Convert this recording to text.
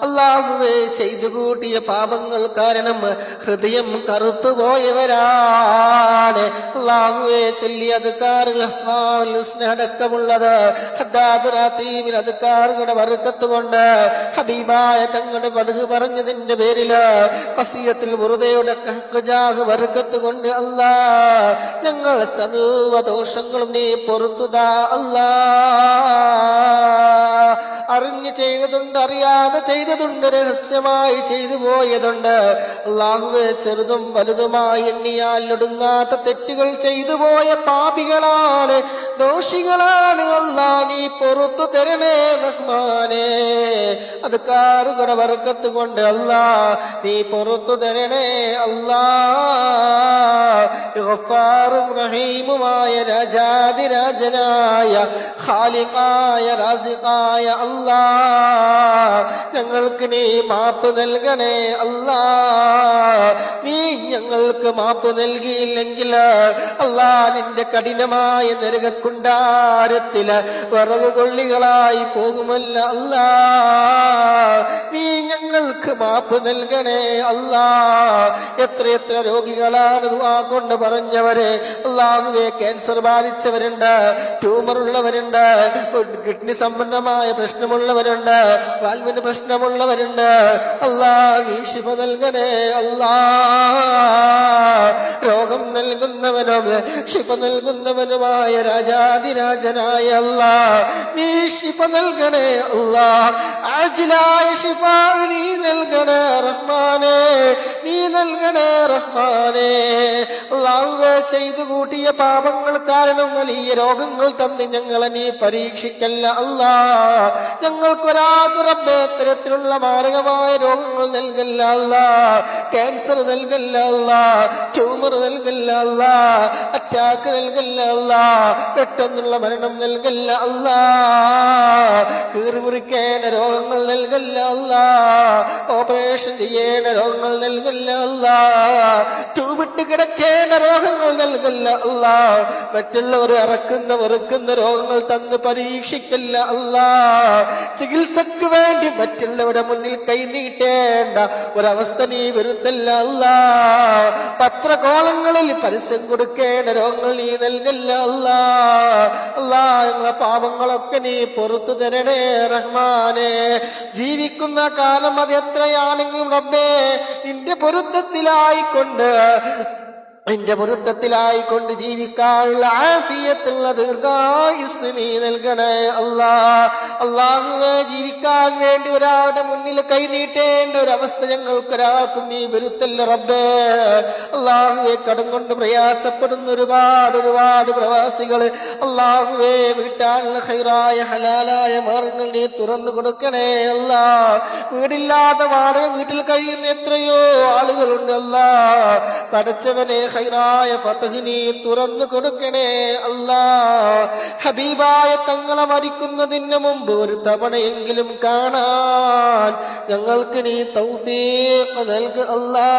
അല്ലാഹുവേ, ചെയ്തു കൂട്ടിയ പാപങ്ങൾ കാരണം ഹൃദയം കറുത്തുപോയവരാണ്. അല്ലാഹുവേ, ചൊല്ലിയ അദ്കാറുകൾ അസ്മാഉൽ ഹുസ്ന അടക്കമുള്ളത് ഹദ്ദാദുറാത്തീബിൽ അദ്കാറുകളുടെ ബർക്കത്ത് കൊണ്ട് ഹബീബായ തങ്ങളുടെ മദ്ഹ് പറഞ്ഞതിന്റെ പേരില് വസിയത്തിൽ ബുറുദയുടെ ഖജാഹ് ബർക്കത്ത് കൊണ്ട് അല്ലാ ഞങ്ങൾ സർവ്വ ദോഷങ്ങളും നീ പൊറുത്തുതാ അല്ലാ. അറിഞ്ഞു ചെയ്തതുണ്ട്, അറിയാതെ ചെയ്തതുണ്ട്, രഹസ്യമായി ചെയ്തു പോയതുണ്ട്. അല്ലാഹുവേ, ചെറുതും വലുതുമായി എണ്ണിയാൽ ഒടുങ്ങാത്ത തെറ്റുകൾ ചെയ്തു പോയ പാപികളാണ്, ദോഷികളാണ്. അല്ലാ, നീ പൊറുത്തു തരണേ റഹ്മാനേ. അത് കാറുകളുടെ ബർക്കത്ത് കൊണ്ട് അല്ലാ നീ പൊറുത്തു തരണേ അല്ലാ. ഗഫാറും റഹീമുമായ രാജാതിരാജനായ ഖാലിഖായ റാസിഖായ അല്ലാ, ഞങ്ങൾക്ക് നീ മാപ്പ് നൽകണേ അല്ലാ. നീ ഞങ്ങൾക്ക് മാപ്പ് നൽകിയില്ലെങ്കിൽ അല്ലാ നിന്റെ കഠിനമായ നരകക്കുണ്ടാരത്തില് വിറക് കൊള്ളികളായി പോകുമല്ല അല്ലാ. നീ ഞങ്ങൾക്ക് മാപ്പ് നൽകണേ അല്ലാ. എത്രയെത്ര രോഗികളാണ് ദുആ കൊണ്ട് പറഞ്ഞവരെ. അല്ലാഹുവേ, ക്യാൻസർ ബാധിച്ചവരുണ്ട്, ട്യൂമർ ഉള്ളവരുണ്ട്, കിഡ്നി സംബന്ധമായ പ്രശ്നമുള്ളവരുണ്ട്, വാൽവിന് പ്രശ്നമുള്ളവരുണ്ട്. അല്ലാ, നീ ശിഫ നൽകണേ അല്ലാ. രോഗം നൽകുന്നവനും ശിഫ നൽകുന്നവനുമായ രാജാതിരാജനായ അല്ലാ, നീ ശിഫ നൽകണേ അല്ലാ. ആജിലായ ശിഫ നീ നൽകണേ റഹ്മാനേ, നീ നൽകണേ റഹ്മാനേ. അല്ലാഹുവേ, ചെയ്തു കൂട്ടിയ പാപങ്ങൾ കാരണം വലിയ രോഗങ്ങൾ തന്ന് ഞങ്ങളെ നീ പരീക്ഷിക്കല്ല അല്ലാ. ഞങ്ങൾക്കൊരാൾക്ക് റബ്ബേ തരത്തിലുള്ള മാരകമായ രോഗങ്ങൾ നൽകല്ല അല്ലാ. ക്യാൻസർ നൽകല്ല അല്ലാ, ട്യൂമർ നൽകല്ല അല്ലാ, അറ്റാക്ക് നൽകല്ല അല്ലാ, പെട്ടെന്നുള്ള മരണം നൽകല്ല അല്ലാ, കീറിമുറിക്കേണ്ട രോഗങ്ങൾ നൽകല്ല അല്ലാ, ഓപ്പറേഷൻ ചെയ്യേണ്ട രോഗങ്ങൾ നൽകല്ല അല്ലാ, ട്യൂബിട്ട് കിടക്കേണ്ട രോഗങ്ങൾ നൽകല്ല അല്ലാ, മറ്റുള്ളവർ അറക്കുന്ന വെറുക്കുന്ന രോഗങ്ങൾ തന്ന് പരീക്ഷിക്കല്ല അല്ലാ. ചികിത്സക്ക് വേണ്ടി മറ്റുള്ളവരുടെ മുന്നിൽ കൈനീട്ടേണ്ട ഒരവസ്ഥ നീ വരുത്തല്ല അല്ലാ. പത്രകോളങ്ങളിൽ പരസ്യം കൊടുക്കേണ്ട രോഗങ്ങൾ നീ നൽകല്ല അല്ലാ. അല്ലാ, ഞങ്ങളെ പാപങ്ങളൊക്കെ നീ പൊറുത്തു തരണേ റഹ്മാനേ. ജീവിക്കുന്ന കാലം അത് എത്രയാണെങ്കിലും റബ്ബേ നിന്റെ പൊരുത്തത്തിലായിക്കൊണ്ട് ജീവിക്കാനുള്ള ആഫിയത്തുള്ള ദീർഘായുസ്സ് നീ നൽകണേ അല്ലാ. അല്ലാഹുവേ, ജീവിക്കാൻ വേണ്ടി ഒരാളുടെ മുന്നിൽ കൈനീട്ടേണ്ട ഒരവസ്ഥ ഞങ്ങൾക്കൊരാൾക്കും നീ വരുത്തല്ല റബ്ബേ. അല്ലാഹുവേ, കടം കൊണ്ട് പ്രയാസപ്പെടുന്ന ഒരുപാട് പ്രവാസികൾ അല്ലാഹുവേ, വീട്ടാനുള്ള ഖൈറായ ഹലാലായ മാർഗങ്ങൾ നീ തുറന്നു കൊടുക്കണേ അല്ലാ. വീടില്ലാതെ വാടക വീട്ടിൽ കഴിയുന്ന എത്രയോ ആളുകളുണ്ട് അല്ലാ. പടച്ചവനെ, ഖൈറായ ഫതഹ് നീ തുറന്നു കൊടുക്കണേ അല്ലാ. ഹബീബായ തങ്ങളെ മരിക്കുന്നതിന് മുമ്പ് ഒരു തവണയെങ്കിലും കാണാൻ ഞങ്ങൾക്ക് നീ തൗഫീഖ് നൽക അല്ലാ.